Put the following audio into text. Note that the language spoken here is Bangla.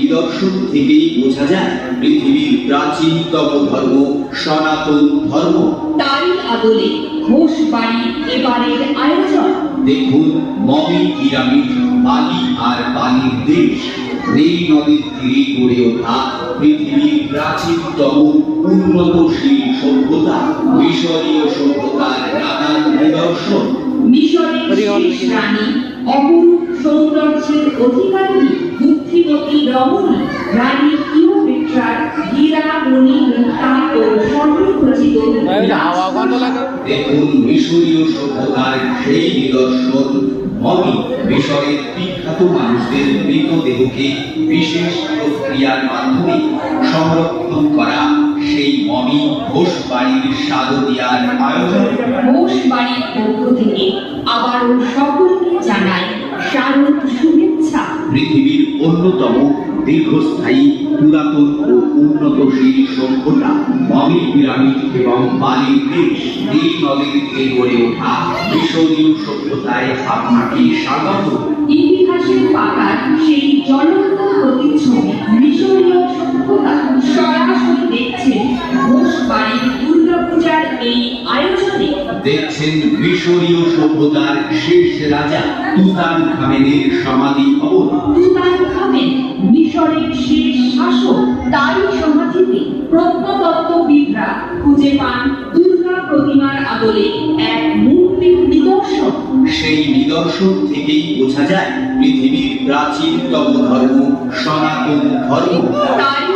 নিদর্শন থেকেই বোঝা যায় পৃথিবীর প্রাচীনতম ধর্ম সনাতন ধর্ম। তারই আদলে ঘোষ বাড়ি এবারের আয়োজন। দেখুন মমি পিরামিড, বালি আর বালির দেশ। নীল নদীর তীরে গড়ে ওঠা পৃথিবীর প্রাচীনতম উন্নতশীল সভ্যতা, মিশরীয় সভ্যতার নানান নিদর্শন। মিশরের শেষ রানী, অপরূপ সৌন্দর্যের অধিকারী, বুদ্ধিমতী রমণী রানী ক্লিওপেট্রার হীরা মণি মুক্তা ও স্বর্ণখচিত দেখুন মিশরীয় সভ্যতার সেই নিদর্শন মমি। মিশরের বিখ্যাত মানুষদের মৃতদেহকে বিশেষ প্রক্রিয়ার মাধ্যমে সংরক্ষণ করা সেই মমি ঘোষ বাড়ির সাদদিয়ার আয়োজন। ঘোষ বাড়ির পক্ষ থেকে আবারও সকলকে জানাই শারদ শুভেচ্ছা। পৃথিবীর অন্যতম দীর্ঘস্থায়ী পুরাতন ও উন্নতশীল সভ্যতা মমি পিরামিড এবং বালির দেশ নীল নদীর তীরে গড়ে ওঠা মিশরীয় সভ্যতায় আপনাকে স্বাগত। ইতিহাসের পাতার সেই জ্বলন্ত প্রতিচ্ছবি মিশরীয় সভ্যতা সরাসরি দেখছেন ঘোষ বাড়ির দুর্গাপূজার এই আয়োজনে। দেখছেন মিশরীয় সভ্যতার শেষ রাজা তুতানখামেনের সমাধি ভবন। তুতানখামেন মিশরের শেষ শাসক, তারই সমাধিতে প্রত্নতত্ত্ববিদরা খুঁজে পান দুর্গা প্রতিমার আদলে এক মূর্তির নিদর্শন। সেই নিদর্শন থেকেই বোঝা যায় পৃথিবীর প্রাচীনতম ধর্ম সনাতন ধর্ম। তারই